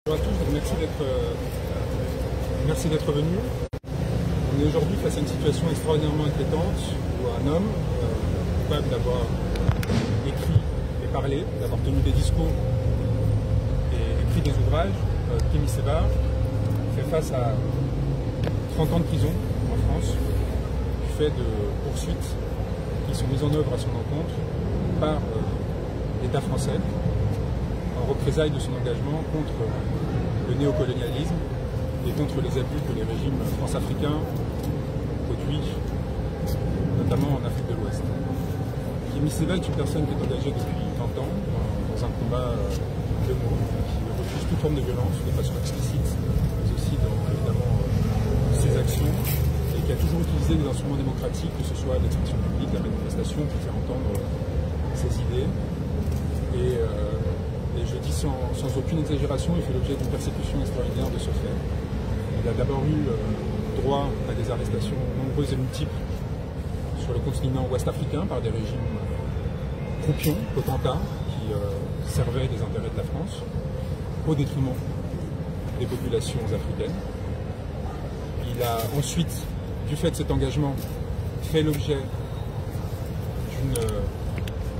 Bonjour à tous, merci d'être venus. On est aujourd'hui face à une situation extraordinairement inquiétante où un homme, coupable d'avoir écrit et parlé, d'avoir tenu des discours et écrit des ouvrages, Kémy Séba, fait face à 30 ans de prison en France du fait de poursuites qui sont mises en œuvre à son encontre par l'État français en représailles de son engagement contre le néocolonialisme et contre les abus que les régimes france-africains produisent, notamment en Afrique de l'Ouest. Kémy Séba est une personne qui est engagée depuis 30 ans dans un combat de mots, qui refuse toute forme de violence de façon explicite, mais aussi dans évidemment ses actions, et qui a toujours utilisé des instruments démocratiques, que ce soit l'expression publique, la manifestation, pour faire entendre ses idées. Et je dis sans aucune exagération, il fait l'objet d'une persécution extraordinaire de ce fait. Il a d'abord eu droit à des arrestations nombreuses et multiples sur le continent ouest-africain par des régimes croupions, potentats, qui servaient des intérêts de la France au détriment des populations africaines. Il a ensuite, du fait de cet engagement, fait l'objet d'une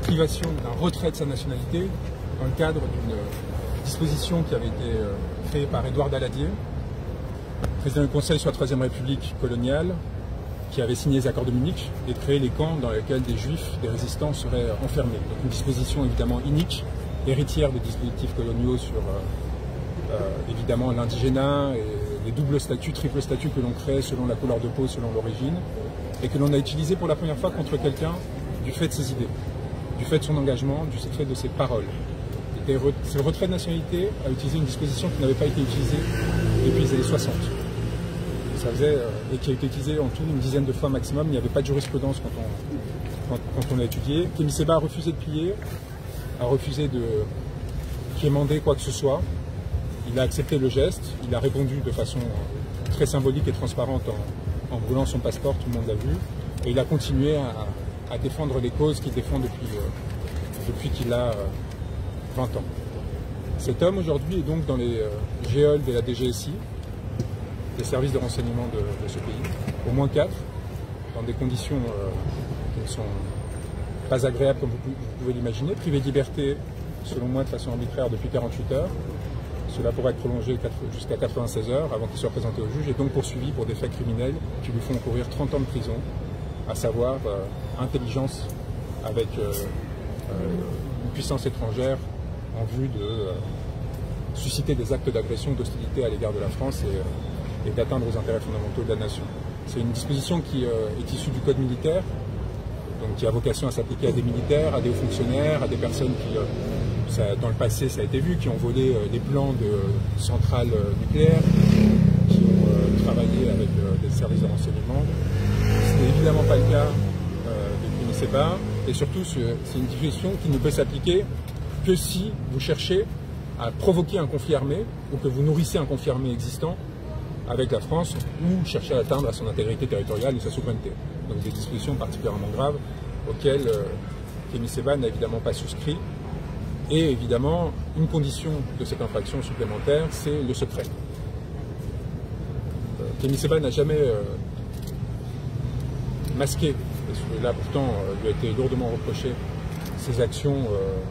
privation, d'un retrait de sa nationalité, dans le cadre d'une disposition qui avait été créée par Édouard Daladier, président du Conseil sur la Troisième République coloniale, qui avait signé les accords de Munich et créé les camps dans lesquels des juifs, des résistants seraient enfermés. Donc une disposition évidemment inique, héritière des dispositifs coloniaux sur évidemment l'indigénat et les doubles statuts, triples statuts que l'on crée selon la couleur de peau, selon l'origine, et que l'on a utilisé pour la première fois contre quelqu'un du fait de ses idées, du fait de son engagement, du fait de ses paroles. C'est le retrait de nationalité à utiliser une disposition qui n'avait pas été utilisée depuis les années 60. Ça faisait, et qui a été utilisée en tout une dizaine de fois maximum. Il n'y avait pas de jurisprudence quand on a étudié. Kémy Séba a refusé de plier, a refusé de quémander quoi que ce soit. Il a accepté le geste, il a répondu de façon très symbolique et transparente en brûlant son passeport, tout le monde l'a vu. Et il a continué à défendre les causes qu'il défend depuis qu'il a 20 ans. Cet homme aujourd'hui est donc dans les géoles de la DGSI, des services de renseignement de ce pays, au moins 4, dans des conditions qui ne sont pas agréables comme vous pouvez l'imaginer, privé de liberté, selon moi de façon arbitraire depuis 48 heures. Cela pourrait être prolongé jusqu'à 96 heures avant qu'il soit présenté au juge et donc poursuivi pour des faits criminels qui lui font encourir 30 ans de prison, à savoir intelligence avec une puissance étrangère en vue de susciter des actes d'agression, d'hostilité à l'égard de la France et d'atteindre aux intérêts fondamentaux de la nation. C'est une disposition qui est issue du Code militaire, donc qui a vocation à s'appliquer à des militaires, à des hauts fonctionnaires, à des personnes qui, dans le passé, ça a été vu, qui ont volé des plans de centrales nucléaires, qui ont travaillé avec des services de renseignement. Ce n'est évidemment pas le cas de Kémy Séba, et surtout c'est une disposition qui ne peut s'appliquer que si vous cherchez à provoquer un conflit armé ou que vous nourrissez un conflit armé existant avec la France ou cherchez à atteindre à son intégrité territoriale et sa souveraineté. Donc des dispositions particulièrement graves auxquelles Kémy Séba n'a évidemment pas souscrit. Et évidemment, une condition de cette infraction supplémentaire, c'est le secret. Kémy Séba n'a jamais masqué, et là pourtant lui a été lourdement reproché, ses actions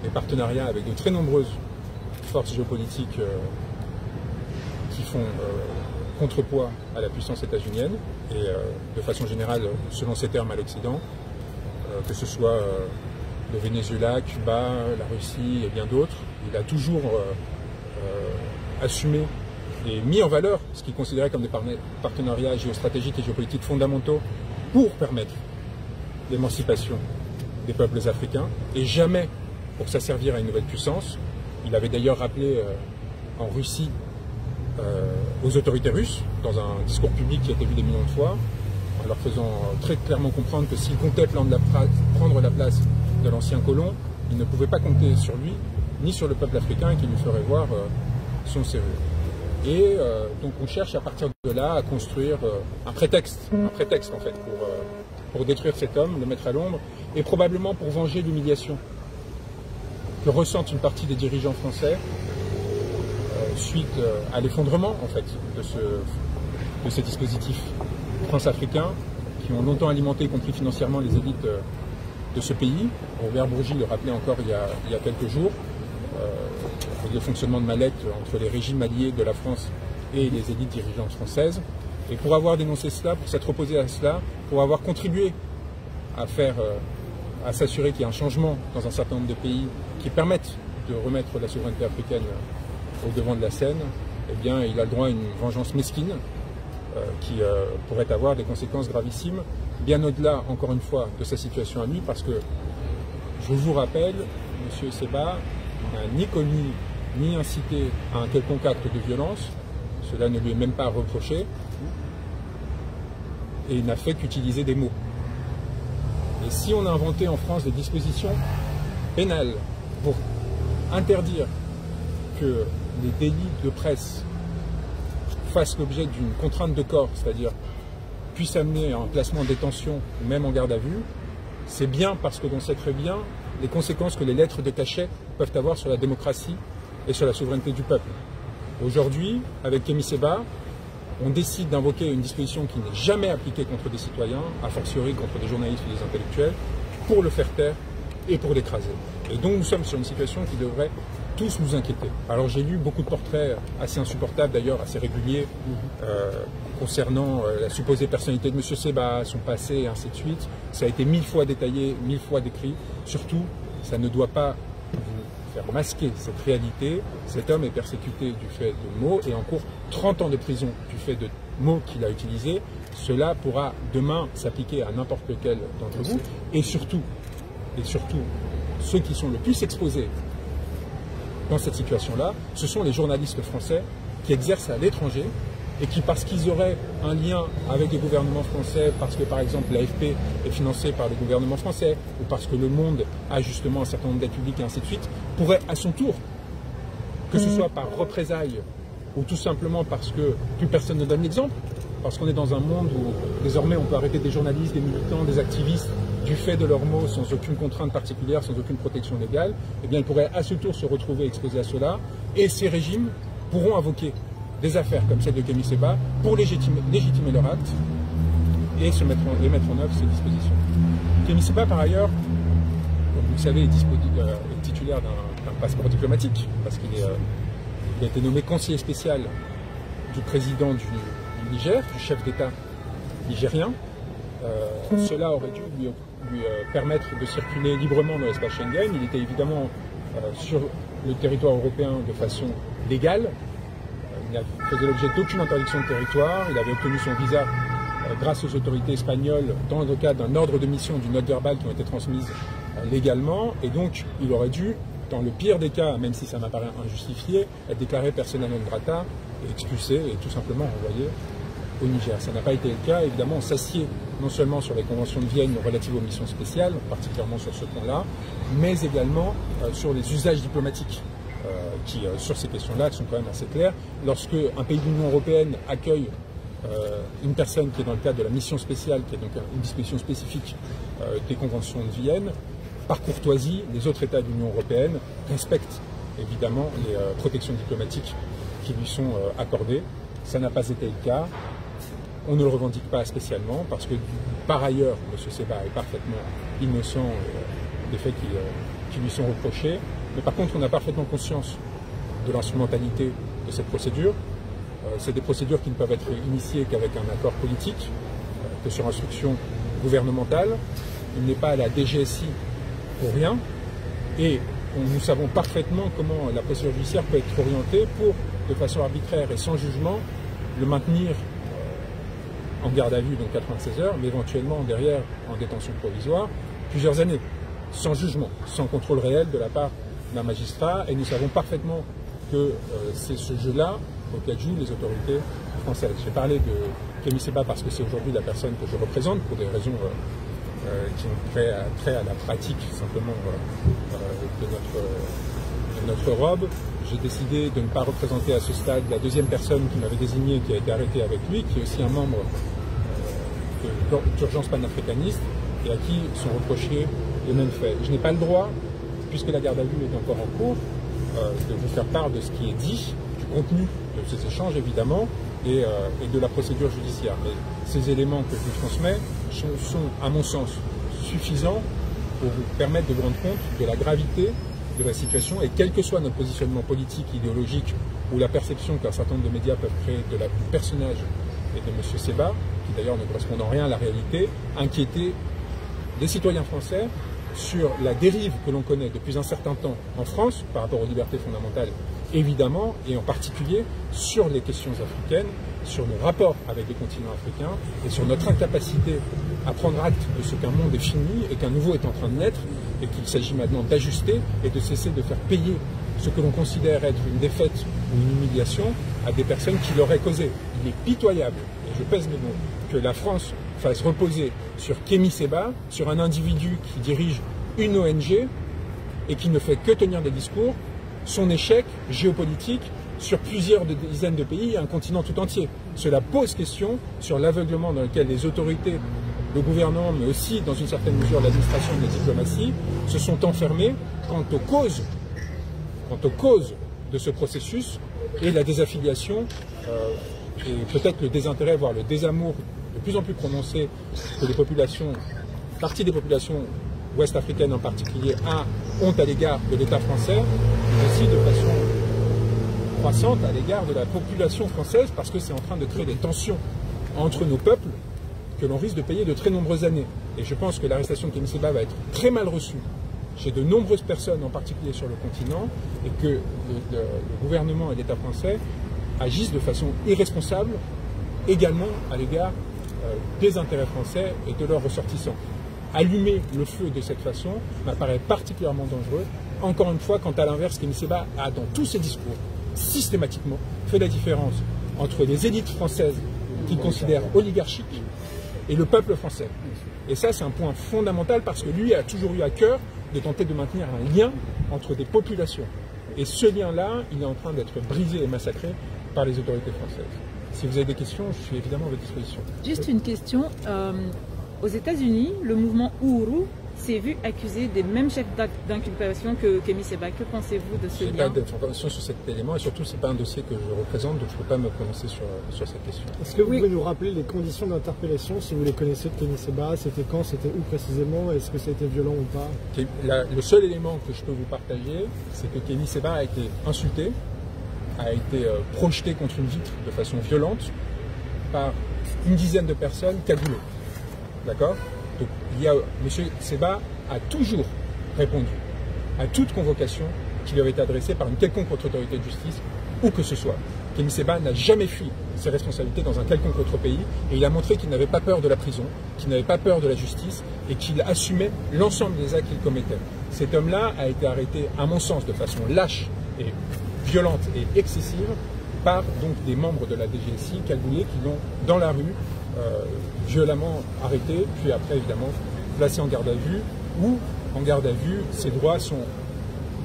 et partenariats avec de très nombreuses forces géopolitiques qui font contrepoids à la puissance états-unienne et de façon générale, selon ces termes, à l'Occident, que ce soit le Venezuela, Cuba, la Russie et bien d'autres. Il a toujours assumé et mis en valeur ce qu'il considérait comme des partenariats géostratégiques et géopolitiques fondamentaux pour permettre l'émancipation des peuples africains et jamais pour s'asservir à une nouvelle puissance. Il avait d'ailleurs rappelé en Russie aux autorités russes, dans un discours public qui a été vu des millions de fois, en leur faisant très clairement comprendre que s'il comptait prendre la place de l'ancien colon, il ne pouvait pas compter sur lui, ni sur le peuple africain, et qu'il lui ferait voir son sérieux. Et donc on cherche à partir de là à construire un prétexte en fait, pour détruire cet homme, le mettre à l'ombre, et probablement pour venger l'humiliation que ressentent une partie des dirigeants français suite à l'effondrement en fait de ces dispositifs france-africains qui ont longtemps alimenté, y compris financièrement, les élites de ce pays. Robert Bourgi le rappelait encore il y a quelques jours, avec le fonctionnement de mallette entre les régimes alliés de la France et les élites dirigeantes françaises. Et pour avoir dénoncé cela, pour s'être opposé à cela, pour avoir contribué à s'assurer qu'il y ait un changement dans un certain nombre de pays qui permettent de remettre la souveraineté africaine au devant de la scène, eh bien, il a le droit à une vengeance mesquine qui pourrait avoir des conséquences gravissimes, bien au-delà, encore une fois, de sa situation à lui, parce que, je vous rappelle, M. Seba n'a ni connu ni incité à un quelconque acte de violence, cela ne lui est même pas reproché, et il n'a fait qu'utiliser des mots. Et si on a inventé en France des dispositions pénales pour interdire que les délits de presse fassent l'objet d'une contrainte de corps, c'est-à-dire puissent amener à un placement en détention ou même en garde à vue, c'est bien parce que l'on sait très bien les conséquences que les lettres de cachet peuvent avoir sur la démocratie et sur la souveraineté du peuple. Aujourd'hui, avec Kémy Séba, on décide d'invoquer une disposition qui n'est jamais appliquée contre des citoyens, a fortiori contre des journalistes ou des intellectuels, pour le faire taire et pour l'écraser. Et donc nous sommes sur une situation qui devrait tous nous inquiéter. Alors j'ai lu beaucoup de portraits assez insupportables d'ailleurs, assez réguliers, concernant la supposée personnalité de M. Séba, son passé et ainsi de suite. Ça a été 1000 fois détaillé, 1000 fois décrit. Surtout, ça ne doit pas vous faire masquer cette réalité. Cet homme est persécuté du fait de mots et encourt 30 ans de prison du fait de mots qu'il a utilisés. Cela pourra demain s'appliquer à n'importe lequel d'entre vous. Et surtout, ceux qui sont le plus exposés dans cette situation-là, ce sont les journalistes français qui exercent à l'étranger et qui, parce qu'ils auraient un lien avec les gouvernements français, parce que par exemple l'AFP est financée par le gouvernement français, ou parce que Le Monde a justement un certain nombre d'aides publiques et ainsi de suite, pourraient à son tour, que ce soit par représailles ou tout simplement parce que plus personne ne donne l'exemple, parce qu'on est dans un monde où désormais on peut arrêter des journalistes, des militants, des activistes du fait de leurs mots sans aucune contrainte particulière, sans aucune protection légale, eh bien ils pourraient à ce tour se retrouver exposés à cela et ces régimes pourront invoquer des affaires comme celle de Kémy Séba pour légitimer leur acte et mettre en œuvre ces dispositions. Kémy Séba, par ailleurs, comme vous le savez, est titulaire d'un passeport diplomatique parce qu'il a été nommé conseiller spécial du président du Niger, du chef d'État nigérien. Cela aurait dû lui permettre de circuler librement dans l'espace Schengen. Il était évidemment sur le territoire européen de façon légale. Il ne faisait l'objet d'aucune interdiction de territoire. Il avait obtenu son visa grâce aux autorités espagnoles dans le cadre d'un ordre de mission, d'une note verbale qui ont été transmises légalement. Et donc, il aurait dû, dans le pire des cas, même si ça m'apparaît injustifié, être déclaré persona non grata et expulsé et tout simplement renvoyé au Niger. Ça n'a pas été le cas. Évidemment, on s'assied non seulement sur les conventions de Vienne relatives aux missions spéciales, particulièrement sur ce point-là, mais également sur les usages diplomatiques qui, sur ces questions-là, sont quand même assez clairs. Lorsque un pays de l'Union européenne accueille une personne qui est dans le cadre de la mission spéciale, qui est donc une disposition spécifique des conventions de Vienne, par courtoisie, les autres États de l'Union européenne respectent évidemment les protections diplomatiques qui lui sont accordées. Ça n'a pas été le cas. On ne le revendique pas spécialement parce que, par ailleurs, M. Séba est parfaitement innocent des faits qui lui sont reprochés. Mais par contre, on a parfaitement conscience de l'instrumentalité de cette procédure. C'est des procédures qui ne peuvent être initiées qu'avec un accord politique, que sur instruction gouvernementale. Il n'est pas à la DGSI pour rien. Et nous savons parfaitement comment la procédure judiciaire peut être orientée pour, de façon arbitraire et sans jugement, le maintenir en garde à vue, donc 96 heures, mais éventuellement derrière en détention provisoire, plusieurs années, sans jugement, sans contrôle réel de la part d'un magistrat. Et nous savons parfaitement que c'est ce jeu-là auquel jouent les autorités françaises. J'ai parlé de Kémy Séba parce que c'est aujourd'hui la personne que je représente pour des raisons qui ont trait à la pratique simplement de notre robe. J'ai décidé de ne pas représenter à ce stade la deuxième personne qui m'avait désigné, qui a été arrêtée avec lui, qui est aussi un membre d'Urgence panafricaniste et à qui sont reprochés les mêmes faits. Je n'ai pas le droit, puisque la garde à vue est encore en cours, de vous faire part de ce qui est dit, du contenu de ces échanges, évidemment, et de la procédure judiciaire. Mais ces éléments que je vous transmets sont, à mon sens, suffisants pour vous permettre de vous rendre compte de la gravité de la situation, et quel que soit notre positionnement politique, idéologique, ou la perception qu'un certain nombre de médias peuvent créer du personnage et de M. Sebha, qui d'ailleurs ne correspond en rien à la réalité, inquiéter des citoyens français sur la dérive que l'on connaît depuis un certain temps en France par rapport aux libertés fondamentales, évidemment, et en particulier sur les questions africaines, sur nos rapports avec le continent africain et sur notre incapacité à prendre acte de ce qu'un monde est fini et qu'un nouveau est en train de naître, et qu'il s'agit maintenant d'ajuster et de cesser de faire payer ce que l'on considère être une défaite ou une humiliation à des personnes qui l'auraient causé. Il est pitoyable, et je pèse mes mots, que la France fasse reposer sur Kémy Sebha, sur un individu qui dirige une ONG et qui ne fait que tenir des discours, son échec géopolitique sur plusieurs dizaines de pays et un continent tout entier. Cela pose question sur l'aveuglement dans lequel les autorités, le gouvernement, mais aussi dans une certaine mesure l'administration et la diplomatie, se sont enfermés quant aux causes de ce processus et la désaffiliation et peut-être le désintérêt, voire le désamour de plus en plus prononcé que les populations, partie des populations ouest-africaines en particulier, ont à l'égard de l'État français, mais aussi de façon croissante à l'égard de la population française, parce que c'est en train de créer des tensions entre nos peuples que l'on risque de payer de très nombreuses années. Et je pense que l'arrestation de Kémy Sebha va être très mal reçue chez de nombreuses personnes, en particulier sur le continent, et que le gouvernement et l'État français agissent de façon irresponsable également à l'égard des intérêts français et de leurs ressortissants. Allumer le feu de cette façon m'apparaît particulièrement dangereux. Encore une fois, quand à l'inverse, Kémy Sebha a dans tous ses discours systématiquement fait la différence entre les élites françaises qu'il considère oligarchiques et le peuple français. Et ça, c'est un point fondamental parce que lui a toujours eu à cœur de tenter de maintenir un lien entre des populations. Et ce lien-là, il est en train d'être brisé et massacré par les autorités françaises. Si vous avez des questions, je suis évidemment à votre disposition. Juste une question. Aux États-Unis, le mouvement Uhuru s'est vu accusé des mêmes chefs d'inculpation que Kémy Sebha. Que pensez-vous de ce lien? Je n'ai pas d'informations sur cet élément et surtout, ce n'est pas un dossier que je représente, donc je ne peux pas me prononcer sur cette question. Est-ce que vous pouvez nous rappeler les conditions d'interpellation, si vous les connaissez, de Kémy Sebha? C'était quand? C'était où précisément? Est-ce que ça a été violent ou pas? Le seul élément que je peux vous partager, c'est que Kémy Sebha a été insulté, a été projeté contre une vitre de façon violente par une dizaine de personnes cagoulées. D'accord? Donc, M. Sebha a toujours répondu à toute convocation qui lui avait été adressée par une quelconque autre autorité de justice, où que ce soit. Kémy Sebha n'a jamais fui ses responsabilités dans un quelconque autre pays, et il a montré qu'il n'avait pas peur de la prison, qu'il n'avait pas peur de la justice, et qu'il assumait l'ensemble des actes qu'il commettait. Cet homme-là a été arrêté, à mon sens, de façon lâche et violente et excessive, par donc des membres de la DGSI cagoulés qui l'ont, dans la rue, violemment arrêté, puis après évidemment placé en garde à vue, où en garde à vue, ses droits sont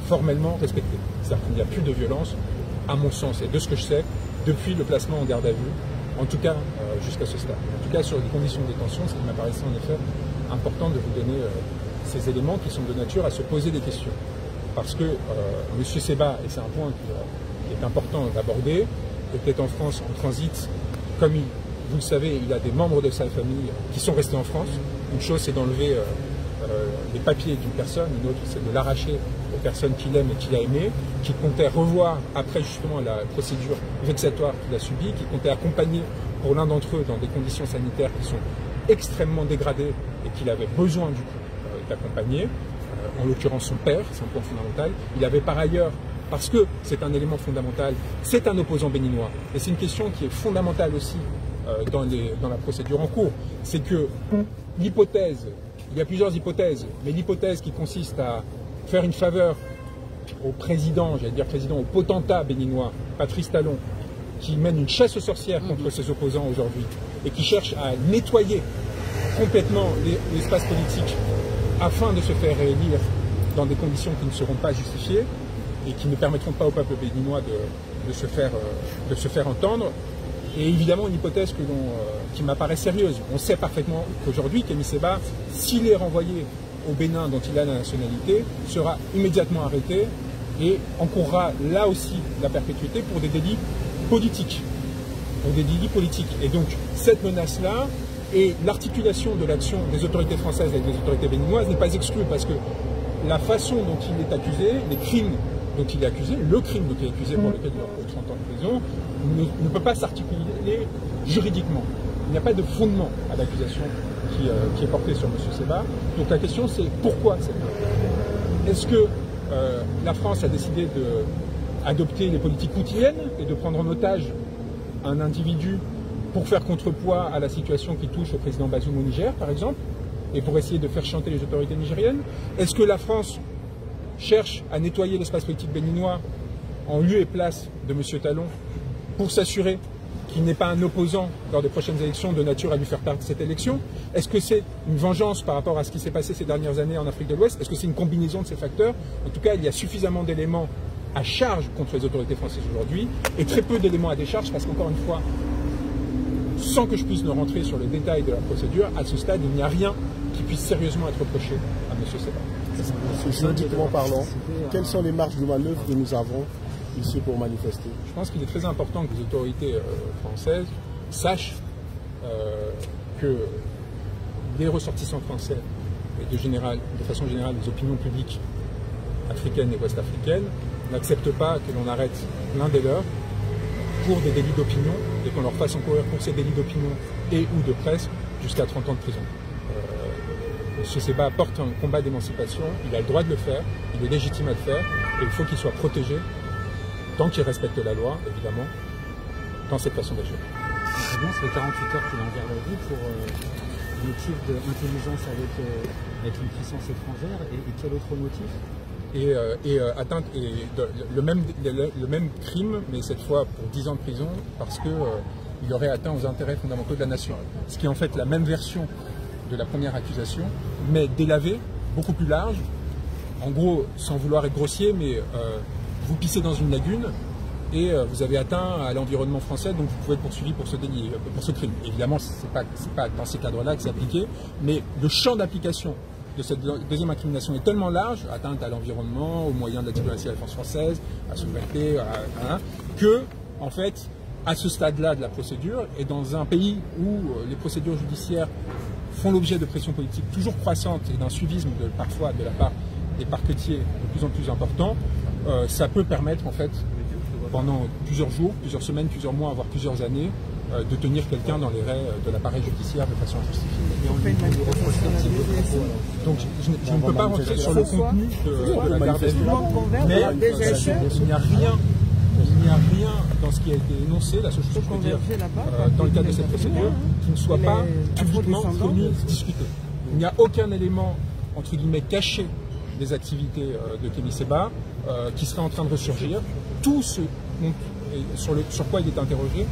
formellement respectés. C'est-à-dire qu'il n'y a plus de violence, à mon sens, et de ce que je sais, depuis le placement en garde à vue, en tout cas jusqu'à ce stade. En tout cas sur les conditions de détention, ce qui m'apparaissait en effet important de vous donner ces éléments qui sont de nature à se poser des questions. Parce que M. Sebha, et c'est un point qui est important d'aborder, peut-être en France en transit, comme vous le savez, il y a des membres de sa famille qui sont restés en France. Une chose, c'est d'enlever les papiers d'une personne, une autre, c'est de l'arracher aux personnes qu'il aime et qu'il a aimées, qu'il comptait revoir après justement la procédure vexatoire qu'il a subie, qu'il comptait accompagner pour l'un d'entre eux dans des conditions sanitaires qui sont extrêmement dégradées et qu'il avait besoin du coup d'accompagner, en l'occurrence son père, c'est un point fondamental. Il avait par ailleurs, parce que c'est un élément fondamental, c'est un opposant béninois, et c'est une question qui est fondamentale aussi dans la procédure en cours, c'est que l'hypothèse, il y a plusieurs hypothèses, mais l'hypothèse qui consiste à faire une faveur au président, j'allais dire président, au potentat béninois, Patrice Talon, qui mène une chasse aux sorcières contre ses opposants aujourd'hui, et qui cherche à nettoyer complètement l'espace politique afin de se faire réélire dans des conditions qui ne seront pas justifiées et qui ne permettront pas au peuple béninois de se faire entendre. Et évidemment une hypothèse qui m'apparaît sérieuse. On sait parfaitement qu'aujourd'hui, Kémy Sebha, s'il est renvoyé au Bénin dont il a la nationalité, sera immédiatement arrêté et encourra là aussi la perpétuité pour des délits politiques. Et donc cette menace-là et l'articulation de l'action des autorités françaises avec les autorités béninoises n'est pas exclue, parce que la façon dont il est accusé, les crimes dont il est accusé, le crime dont il est accusé pour lequel il aura 30 ans de prison, ne peut pas s'articuler juridiquement. Il n'y a pas de fondement à l'accusation qui est portée sur M. Seba. Donc la question c'est pourquoi cette menace? Est-ce que la France a décidé d'adopter les politiques poutiniennes et de prendre en otage un individu pour faire contrepoids à la situation qui touche au président Bazoum au Niger, par exemple, et pour essayer de faire chanter les autorités nigériennes? Est-ce que la France cherche à nettoyer l'espace politique béninois en lieu et place de M. Talon pour s'assurer qu'il n'est pas un opposant lors des prochaines élections de nature à lui faire perdre cette élection? Est-ce que c'est une vengeance par rapport à ce qui s'est passé ces dernières années en Afrique de l'Ouest? Est-ce que c'est une combinaison de ces facteurs? En tout cas, il y a suffisamment d'éléments à charge contre les autorités françaises aujourd'hui et très peu d'éléments à décharge, parce qu'encore une fois, sans que je puisse ne rentrer sur le détail de la procédure, à ce stade, il n'y a rien qui puisse sérieusement être reproché à M. Seba. Juridiquement parlant, quelles sont les marges de manœuvre que nous avons ici pour manifester? Je pense qu'il est très important que les autorités françaises sachent que les ressortissants français et de façon générale les opinions publiques africaines et ouest-africaines n'acceptent pas que l'on arrête l'un des leurs pour des délits d'opinion et qu'on leur fasse encourir pour ces délits d'opinion et ou de presse jusqu'à 30 ans de prison. M. Seba porte un combat d'émancipation, il a le droit de le faire, il est légitime à le faire, et il faut qu'il soit protégé, tant qu'il respecte la loi, évidemment, dans cette façon d'agir. C'est bien, ça fait 48 heures qu'il est en garde à vue pour motif d'intelligence avec une puissance étrangère, et quel autre motif? Atteinte, le même crime, mais cette fois pour 10 ans de prison, parce qu'il aurait atteint aux intérêts fondamentaux de la nation. Ce qui est en fait la même version de la première accusation, mais délavée, beaucoup plus large. En gros, sans vouloir être grossier, mais vous pissez dans une lagune et vous avez atteint à l'environnement français, donc vous pouvez être poursuivi pour ce délit, pour ce crime. Évidemment, c'est pas dans ces cadres-là que c'est appliqué, mais le champ d'application de cette deuxième incrimination est tellement large, atteinte à l'environnement, aux moyens de la diplomatie à la défense française, à la souveraineté, que, en fait, à ce stade-là de la procédure, et dans un pays où les procédures judiciaires font l'objet de pressions politiques toujours croissantes et d'un suivisme parfois de la part des parquetiers de plus en plus important, ça peut permettre, en fait, pendant plusieurs jours, plusieurs semaines, plusieurs mois, voire plusieurs années, de tenir quelqu'un dans les raies de l'appareil judiciaire de façon injustifiée. Donc je ne peux pas rentrer sur le contenu de la garde à vue, mais il n'y a rien dans ce qui a été énoncé, la seule chose que je peux dire dans le cadre de cette procédure, qui ne soit pas publiquement connu, discuté. Il n'y a aucun élément, entre guillemets, caché des activités de Kémy Seba qui serait en train de ressurgir. Tout ce sur quoi il est interrogé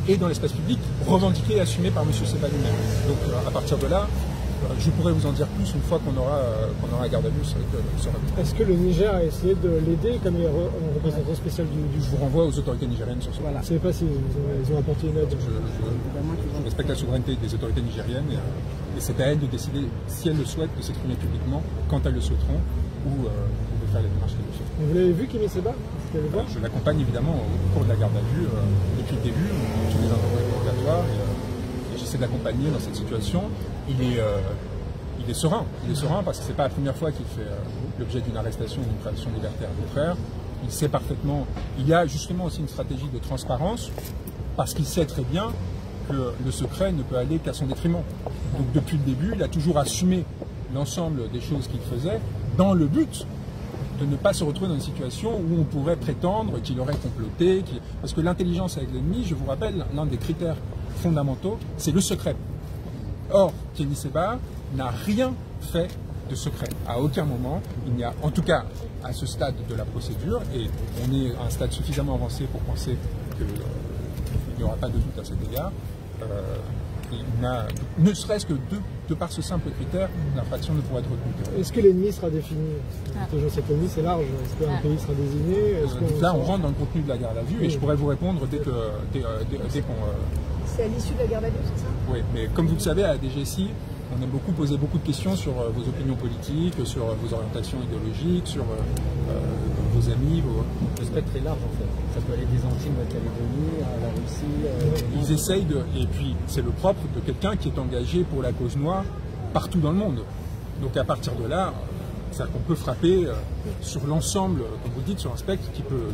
est dans l'espace public, revendiqué et assumé par M. Seba lui-même. Donc à partir de là, je pourrais vous en dire plus une fois qu'on aura garde à vue sur le. Est-ce que le Niger a essayé de l'aider comme représentant spécial du Je vous renvoie aux autorités nigériennes sur ce point. Voilà. Je ne sais pas s'ils ont apporté une aide. Je respecte la souveraineté des autorités nigériennes et c'est à elles de décider, si elles le souhaitent, de s'exprimer publiquement, quand elles le souhaiteront, ou de faire les démarches qu'elles le souhaiteront. Vous l'avez vu, Kémy Seba? Je l'accompagne évidemment au cours de la garde à vue depuis le début, tous les interrogatoires obligatoires, et j'essaie de l'accompagner dans cette situation. Il est serein. Il est serein parce que ce n'est pas la première fois qu'il fait l'objet d'une arrestation ou d'une privation de liberté arbitraire. Il sait parfaitement. Il y a justement aussi une stratégie de transparence parce qu'il sait très bien que le secret ne peut aller qu'à son détriment. Donc depuis le début, il a toujours assumé l'ensemble des choses qu'il faisait dans le but de ne pas se retrouver dans une situation où on pourrait prétendre qu'il aurait comploté. Parce que l'intelligence avec l'ennemi, je vous rappelle, l'un des critères fondamentaux, c'est le secret. Or, Kémy Seba n'a rien fait de secret. À aucun moment, il n'y a, en tout cas à ce stade de la procédure, et on est à un stade suffisamment avancé pour penser qu'il n'y aura pas de doute à cet égard, ne serait-ce que de par ce simple critère, l'infraction ne pourrait être retenue. Est-ce que l'ennemi sera défini? Cette ennemi, c'est large. Est-ce qu'un pays sera désigné? Là, on rentre dans le contenu de la garde à vue, et je pourrais vous répondre dès qu'on... C'est à l'issue de la garde à vue, c'est ça? Oui, mais comme vous le savez, à la DGSI, on aime poser beaucoup de questions sur vos opinions politiques, sur vos orientations idéologiques, sur vos vos amis. Le spectre est large en fait. Ça peut aller des Antilles, de la Calédonie, à la Russie. Ils essayent de... Et puis c'est le propre de quelqu'un qui est engagé pour la cause noire partout dans le monde. Donc à partir de là, c'est-à-dire qu'on peut frapper sur l'ensemble, comme vous dites, sur un spectre qui peut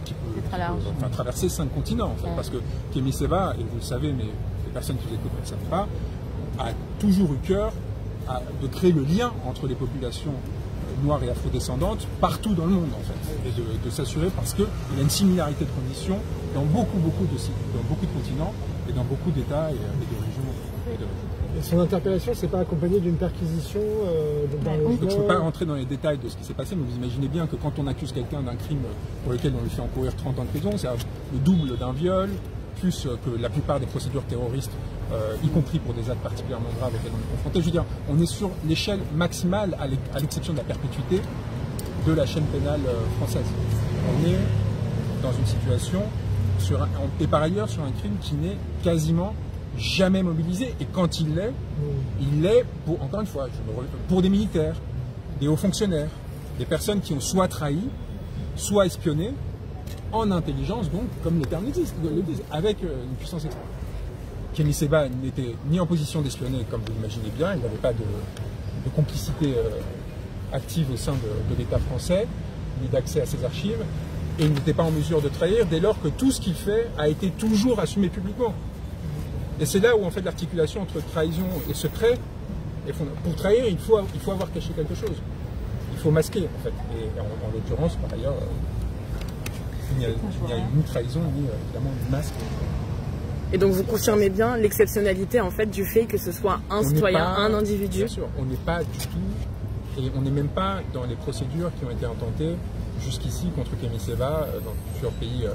traverser 5 continents. En fait, parce que Kémy Séba, et vous le savez, mais les personnes qui vous écoutent ne le savent pas, a toujours eu cœur de créer le lien entre les populations noires et afrodescendantes partout dans le monde, en fait, et de s'assurer, parce qu'il y a une similarité de conditions dans beaucoup de continents et dans beaucoup d'États et de régions. Et son interpellation, c'est pas accompagné d'une perquisition Je ne peux pas rentrer dans les détails de ce qui s'est passé, mais vous imaginez bien que quand on accuse quelqu'un d'un crime pour lequel on lui fait encourir 30 ans de prison, c'est le double d'un viol, plus que la plupart des procédures terroristes, y compris pour des actes particulièrement graves auxquels on est confronté. Je veux dire, on est sur l'échelle maximale, à l'exception de la perpétuité, de la chaîne pénale française. On est dans une situation, et par ailleurs sur un crime qui n'est quasiment jamais mobilisé, et quand il l'est pour, encore une fois, pour des militaires, des hauts fonctionnaires, des personnes qui ont soit trahi, soit espionné, en intelligence, donc, comme les termes le disent, avec une puissance extrême. Kémy Séba n'était ni en position d'espionner, comme vous l'imaginez bien, il n'avait pas de complicité active au sein de l'État français, ni d'accès à ses archives, et il n'était pas en mesure de trahir dès lors que tout ce qu'il fait a été toujours assumé publiquement. Et c'est là où en fait l'articulation entre trahison et secret est fondamentale. Pour trahir, il faut avoir caché quelque chose. Il faut masquer en fait. Et en l'occurrence, par ailleurs, il n'y a ni trahison, ni évidemment ni masque. Et donc vous confirmez bien l'exceptionnalité en fait du fait que ce soit un citoyen, un individu. Bien sûr, on n'est pas du tout, et on n'est même pas dans les procédures qui ont été intentées jusqu'ici contre Kémy Séba dans plusieurs pays,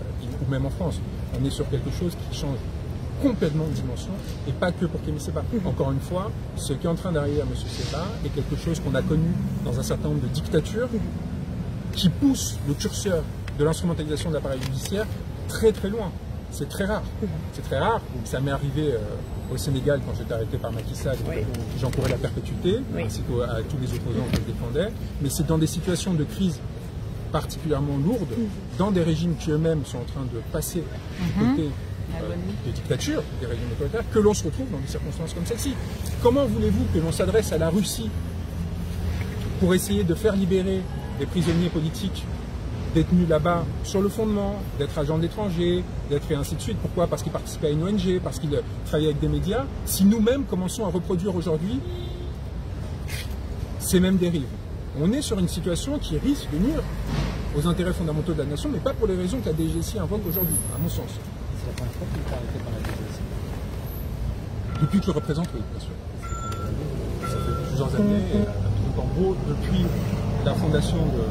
ou même en France. On est sur quelque chose qui change complètement de dimension, et pas que pour Kémy Séba. Encore une fois, ce qui est en train d'arriver à M. Séba est quelque chose qu'on a connu dans un certain nombre de dictatures qui pousse le curseur de l'instrumentalisation de l'appareil judiciaire très très loin. C'est très rare. C'est très rare. Ça m'est arrivé au Sénégal quand j'étais arrêté par Macky Sall, j'encourais la perpétuité, ainsi qu'à tous les opposants que je défendais. Mais c'est dans des situations de crise particulièrement lourdes, dans des régimes qui eux-mêmes sont en train de passer du côté des dictatures, des régimes autoritaires, que l'on se retrouve dans des circonstances comme celle-ci. Comment voulez-vous que l'on s'adresse à la Russie pour essayer de faire libérer des prisonniers politiques détenus là-bas sur le fondement d'être agents de l'étranger, d'être et ainsi de suite? Pourquoi? Parce qu'ils participaient à une ONG, parce qu'ils travaillaient avec des médias. Si nous-mêmes commençons à reproduire aujourd'hui ces mêmes dérives, on est sur une situation qui risque de nuire aux intérêts fondamentaux de la nation, mais pas pour les raisons que la DGSI invoque aujourd'hui, à mon sens. C'est la première fois qu'il est arrêté par la DGSI. Depuis que je le représente, oui, bien sûr. Ça fait plusieurs années, et donc en gros, depuis la fondation de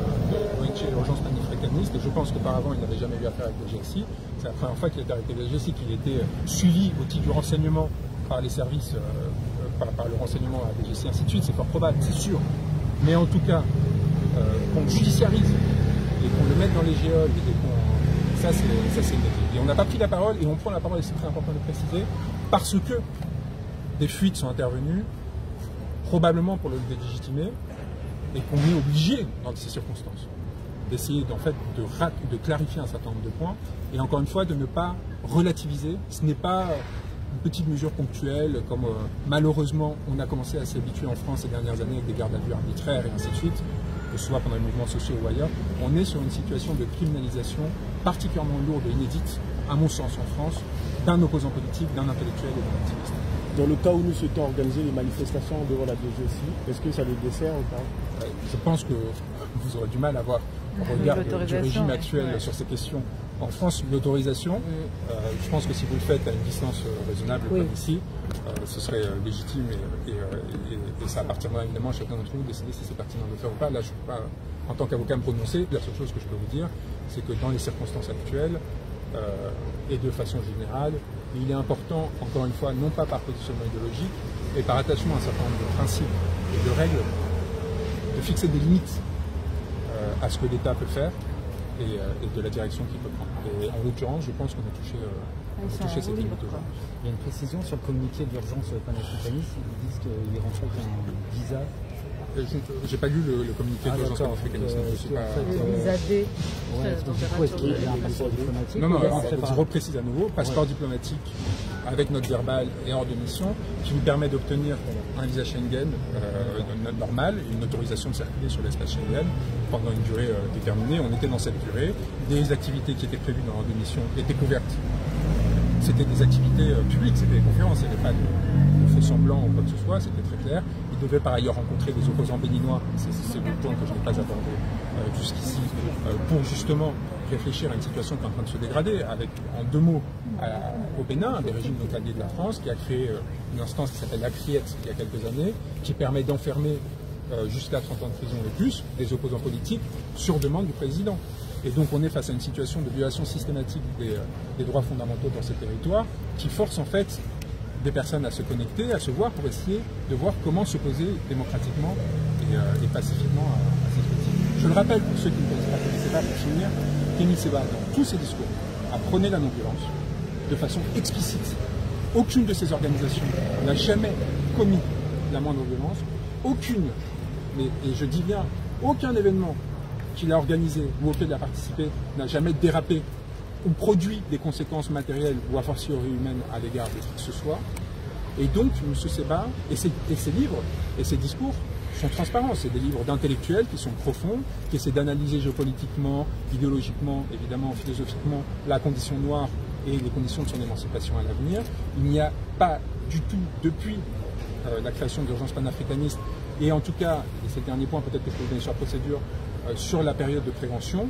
l'ONG l'Urgence panafricaniste, et je pense qu'auparavant il n'avait jamais eu affaire avec la DGSI, c'est la première fois qu'il était arrêté avec la DGSI, qu'il était suivi au titre du renseignement par les services, par le renseignement à la DGSI, ainsi de suite, c'est fort probable, c'est sûr. Mais en tout cas, qu'on judiciarise et qu'on le mette dans les géoles, et ça c'est une étude. Et on n'a pas pris la parole, et on prend la parole, et c'est très important de le préciser, parce que des fuites sont intervenues, probablement pour le délégitimer, et qu'on est obligé, dans ces circonstances, d'essayer en fait, de clarifier un certain nombre de points, et encore une fois, de ne pas relativiser. Ce n'est pas une petite mesure ponctuelle, comme malheureusement on a commencé à s'y habituer en France ces dernières années avec des gardes à vue arbitraires et ainsi de suite, que ce soit pendant les mouvements sociaux ou ailleurs. On est sur une situation de criminalisation particulièrement lourde et inédite, à mon sens en France, d'un opposant politique, d'un intellectuel et d'un activiste. Dans le cas où nous souhaitons organiser les manifestations devant la DGSI, est-ce que ça les dessert ou pas? Je pense que vous aurez du mal à voir au regard du régime actuel sur ces questions. En France, l'autorisation, je pense que si vous le faites à une distance raisonnable comme ici, ce serait légitime et ça appartiendra évidemment à chacun d'entre nous de décider si c'est pertinent de le faire ou pas. Là, je ne peux pas, en tant qu'avocat, me prononcer. La seule chose que je peux vous dire, c'est que dans les circonstances actuelles et de façon générale, il est important, encore une fois, non pas par positionnement idéologique, mais par attachement à un certain nombre de principes et de règles, de fixer des limites à ce que l'État peut faire et de la direction qu'il peut prendre. Et en l'occurrence, je pense qu'on a touché cette limite aujourd'hui. Il y a une précision sur le communiqué d'urgence panafricaniste. Ils disent qu'ils rentrent un visa J'ai pas lu le communiqué de l'agence panafricaniste. l'ISAD. Est-ce qu'il y a un passeport diplomatique? Non, je reprécise à nouveau, passeport diplomatique avec note verbale et hors de mission, qui nous permet d'obtenir un visa Schengen normal, une autorisation de circuler sur l'espace Schengen pendant une durée déterminée. On était dans cette durée. Des activités qui étaient prévues dans l'ordre de mission étaient couvertes. C'était des activités publiques, c'était des conférences, il n'y avait pas de faux semblants ou quoi que ce soit, c'était très clair. Il devait par ailleurs rencontrer des opposants béninois, c'est le point que je n'ai pas abordé jusqu'ici, pour justement réfléchir à une situation qui est en train de se dégrader, avec en 2 mots au Bénin, des régimes donc alliés de la France, qui a créé une instance qui s'appelle la CRIET il y a quelques années, qui permet d'enfermer jusqu'à 30 ans de prison et plus des opposants politiques sur demande du président. Et donc on est face à une situation de violation systématique des droits fondamentaux dans ces territoires qui force en fait des personnes à se connecter, à se voir pour essayer de voir comment s'opposer démocratiquement et pacifiquement à cette politique. Je le rappelle pour ceux qui ne connaissent pas Kémy Séba, pour finir, Kémy Séba dans tous ses discours a prôné la non-violence de façon explicite. Aucune de ces organisations n'a jamais commis la moindre violence, aucune, et je dis bien aucun événement qu'il a organisé ou auquel il a participé n'a jamais dérapé ou produit des conséquences matérielles ou a fortiori humaines à l'égard de qui que ce soit. Et donc, M. Séba et ses livres et ses discours sont transparents. C'est des livres d'intellectuels qui sont profonds, qui essaient d'analyser géopolitiquement, idéologiquement, évidemment, philosophiquement, la condition noire et les conditions de son émancipation à l'avenir. Il n'y a pas du tout, depuis la création de l'urgence panafricaniste, et en tout cas, et c'est le dernier point, peut-être que je peux vous donner sur la procédure, sur la période de prévention,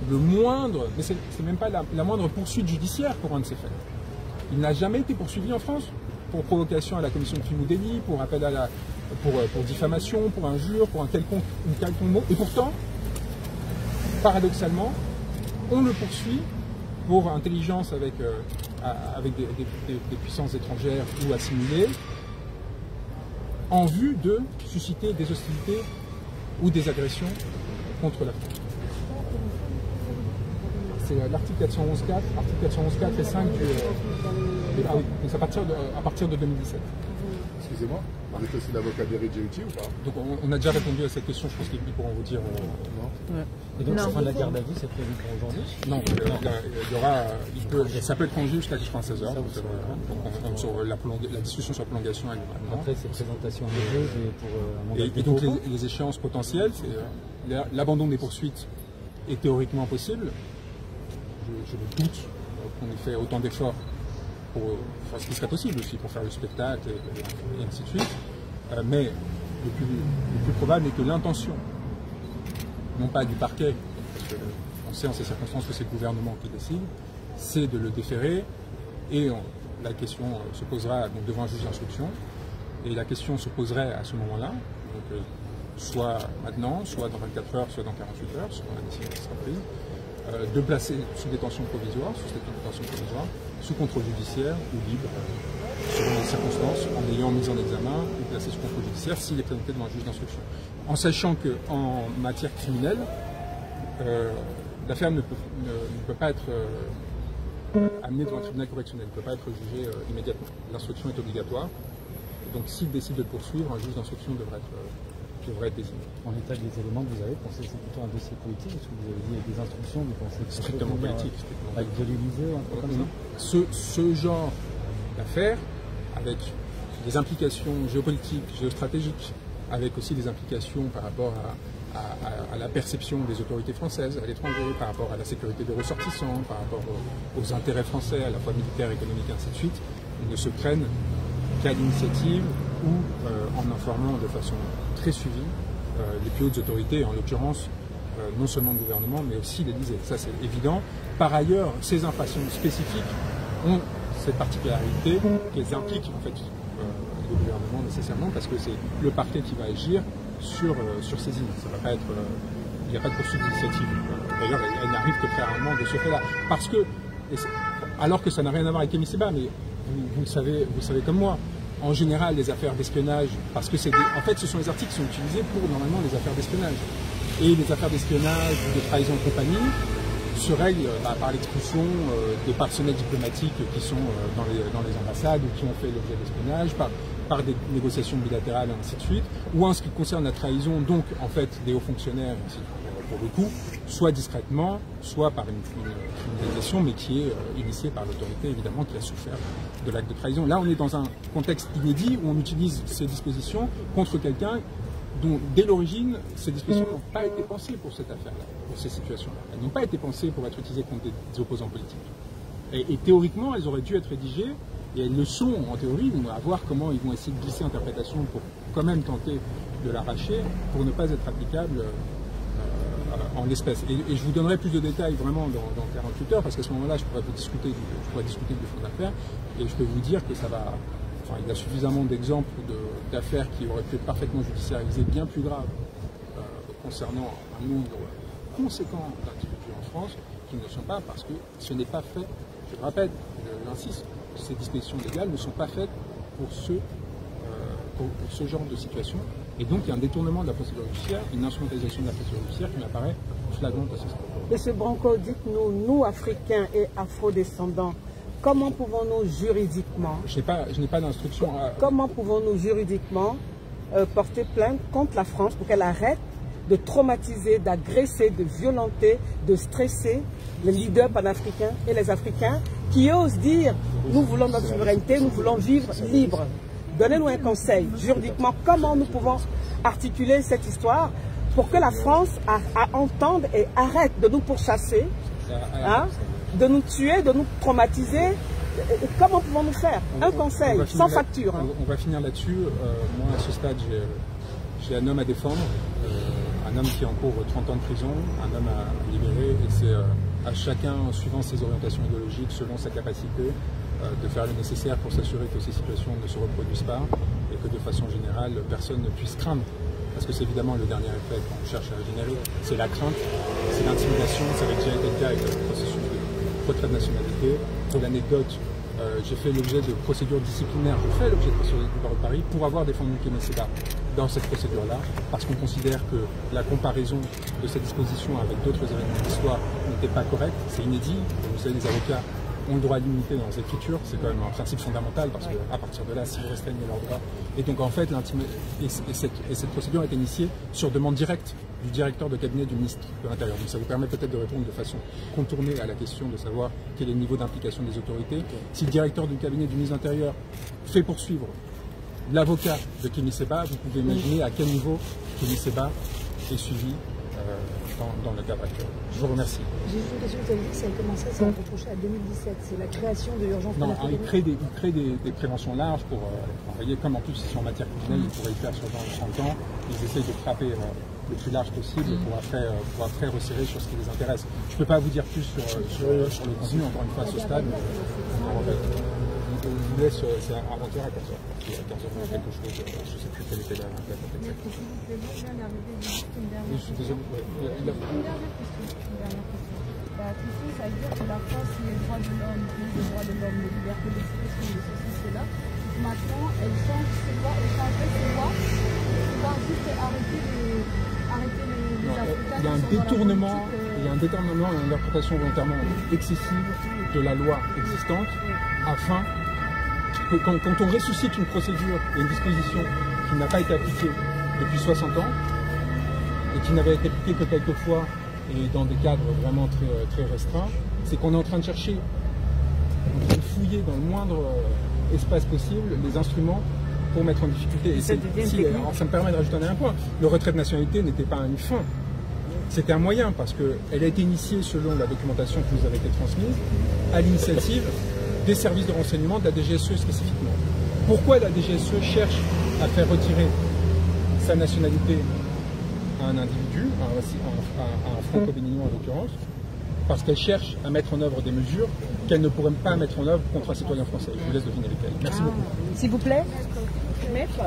le moindre, mais c'est même pas la moindre poursuite judiciaire pour un de ces faits. Il n'a jamais été poursuivi en France pour provocation à la commission de crime ou délit, pour appel à pour diffamation, pour injure, pour un quelconque mot. Et pourtant, paradoxalement, on le poursuit pour intelligence avec des puissances étrangères ou assimilées, en vue de susciter des hostilités ou des agressions contre la France. C'est l'article 411.4, article 411.4 et 5 à partir de 2017. Excusez-moi, vous êtes aussi l'avocat d'Éric Djouti ou pas? Donc on a déjà répondu à cette question, je pense qu'ils pourront vous dire non. Ouais. Et donc la fin de la garde à vue, c'est prévu pour aujourd'hui? Non, il y aura, ça peut être prolongé jusqu'à 16 h. La discussion sur la prolongation elle. Après c'est présentation à des juges et pour et donc les échéances potentielles, c'est l'abandon des poursuites est théoriquement possible. Je doute qu'on ait fait autant d'efforts pour faire ce qui serait possible aussi, pour faire le spectacle et ainsi de suite. Mais le plus probable est que l'intention, non pas du parquet, parce qu'on sait en ces circonstances que c'est le gouvernement qui décide, c'est de le déférer et la question se posera donc devant un juge d'instruction et la question se poserait à ce moment-là, donc soit maintenant, soit dans 24 heures, soit dans 48 heures, selon la décision qui sera prise, de placer sous détention provisoire, sous statut de détention provisoire, sous contrôle judiciaire ou libre, selon les circonstances, en ayant mis en examen ou placé sous contrôle judiciaire s'il est présenté devant un juge d'instruction. En sachant qu'en matière criminelle, l'affaire ne peut pas être amenée devant un tribunal correctionnel, ne peut pas être jugée immédiatement. L'instruction est obligatoire. Donc s'il décide de le poursuivre, un juge d'instruction devrait être désigné. En état des éléments que vous avez, pensez que c'est plutôt un dossier politique? Est-ce que vous avez dit des instructions, vous pensez que c'est strictement politique? Avec de l'Élysée ou un truc comme ça? Ce genre d'affaires, avec des implications géopolitiques, géostratégiques, avec aussi des implications par rapport à la perception des autorités françaises à l'étranger, par rapport à la sécurité des ressortissants, par rapport aux intérêts français, à la fois militaires, économiques, et ainsi de suite, ne se prennent qu'à l'initiative ou en informant de façon très suivie les plus hautes autorités, en l'occurrence non seulement le gouvernement, mais aussi l'Élysée. Ça, c'est évident. Par ailleurs, ces infractions spécifiques ont cette particularité qu'elles impliquent en fait le gouvernement nécessairement, parce que c'est le parquet qui va agir sur ces images. Ça va pas être, il n'y a pas de poursuite d'initiative. D'ailleurs, elle n'arrive que très rarement de ce fait-là, parce que, alors que ça n'a rien à voir avec Kémy Séba, mais vous le savez comme moi. En général, les affaires d'espionnage, parce que en fait, ce sont les articles qui sont utilisés pour normalement les affaires d'espionnage. Et les affaires d'espionnage ou de trahison et compagnie se règlent par l'expulsion des personnels diplomatiques qui sont dans les ambassades ou qui ont fait l'objet d'espionnage, par par des négociations bilatérales et ainsi de suite, ou en ce qui concerne la trahison, donc en fait des hauts fonctionnaires, et ainsi de suite, pour le coup, soit discrètement, soit par une criminalisation, mais qui est initiée par l'autorité, évidemment, qui a souffert de l'acte de trahison. Là, on est dans un contexte inédit où on utilise ces dispositions contre quelqu'un dont, dès l'origine, ces dispositions n'ont pas été pensées pour cette affaire-là, pour ces situations-là. Elles n'ont pas été pensées pour être utilisées contre des opposants politiques. Et théoriquement, elles auraient dû être rédigées, et elles le sont en théorie, on va voir comment ils vont essayer de glisser interprétation pour quand même tenter de l'arracher, pour ne pas être applicable en l'espèce. Et je vous donnerai plus de détails vraiment dans 48 heures, parce qu'à ce moment-là, je pourrais discuter du fond d'affaires, et je peux vous dire que ça va... Enfin, il y a suffisamment d'exemples d'affaires qui auraient pu être parfaitement judiciarisées, bien plus graves, concernant un nombre conséquent d'individus en France, qui ne le sont pas, parce que ce n'est pas fait, je le répète, j'insiste, ces dispositions légales ne sont pas faites pour ce genre de situation. Et donc il y a un détournement de la procédure judiciaire, une instrumentalisation de la procédure judiciaire qui m'apparaît flagrante à ce stade. Monsieur Branco, dites-nous, nous Africains et afrodescendants, comment pouvons-nous juridiquement... Je n'ai pas d'instruction. Comment pouvons-nous juridiquement porter plainte contre la France pour qu'elle arrête de traumatiser, d'agresser, de violenter, de stresser les leaders panafricains et les Africains qui osent dire « nous voulons notre souveraineté, nous voulons vivre libre ». Donnez-nous un conseil, juridiquement, comment nous pouvons articuler cette histoire pour que la France entende et arrête de nous pourchasser, de nous tuer, de nous traumatiser. Comment pouvons-nous faire? Un conseil, sans facture. On va finir là-dessus. Moi, à ce stade, j'ai un homme à défendre, un homme qui encourt 30 ans de prison, un homme à libérer, et c'est à chacun, suivant ses orientations idéologiques, selon sa capacité, de faire le nécessaire pour s'assurer que ces situations ne se reproduisent pas et que de façon générale, personne ne puisse craindre. Parce que c'est évidemment le dernier effet qu'on cherche à générer, c'est la crainte, c'est l'intimidation, ça avait déjà été le cas avec le processus de retrait de nationalité. Pour l'anecdote, j'ai fait l'objet de procédures disciplinaires, je fais l'objet de procédures du barreau de Paris pour avoir défendu Kémy Séba dans cette procédure-là, parce qu'on considère que la comparaison de cette disposition avec d'autres événements de l'histoire n'était pas correcte, c'est inédit. Vous savez, les avocats ont le droit à l'immunité dans les écritures, c'est quand même un principe fondamental, parce qu'à partir de là, si vous restreignez leurs droits. Et donc en fait, cette procédure est initiée sur demande directe du directeur de cabinet du ministre de l'Intérieur. Donc ça vous permet peut-être de répondre de façon contournée à la question de savoir quel est le niveau d'implication des autorités. Si le directeur du cabinet du ministre de l'Intérieur fait poursuivre l'avocat de Kémy Séba, vous pouvez imaginer à quel niveau Kémy Séba est suivi dans le cadre actuel. Je vous remercie. J'ai juste une question, vous avez dit que ça a commencé, ça a reproché à 2017, c'est la création de l'urgence panafricaine. Non, il crée des préventions larges pour, vous voyez, comme en plus ils sont en matière criminelle, ils pourraient le faire sur 30 ans, ils essayent de frapper le plus large possible pour après resserrer sur ce qui les intéresse. Je ne peux pas vous dire plus sur le contenu, encore une fois, à ce stade. Je vous laisse, c'est avant-hier à 15h. À 15h, on a quelque chose, je ne sais plus quelle était la date. Oui, je suis désolé. Une dernière question. Ça veut dire que la France, les droits de l'homme, les libertés d'expression, les ceci, cela, maintenant, elle change ses lois, elle changerait ses lois, pour pas juste arrêter les Africains. Il y a un détournement et une interprétation volontairement excessive de la loi existante, afin que quand on ressuscite une procédure et une disposition qui n'a pas été appliquée depuis 60 ans, et qui n'avait été appliquée que quelques fois, et dans des cadres vraiment très restreints, c'est qu'on est en train de chercher, en train de fouiller dans le moindre espace possible les instruments pour mettre en difficulté. Et ça me permet de rajouter un point. Le retrait de nationalité n'était pas une fin, c'était un moyen, parce qu'elle a été initiée selon la documentation qui nous avait été transmise, à l'initiative des services de renseignement de la DGSE spécifiquement. Pourquoi la DGSE cherche à faire retirer sa nationalité à un individu, à un franco-béninois en l'occurrence, parce qu'elle cherche à mettre en œuvre des mesures qu'elle ne pourrait pas mettre en œuvre contre un citoyen français. Je vous laisse deviner lesquelles. Merci beaucoup. S'il vous plaît. Maître.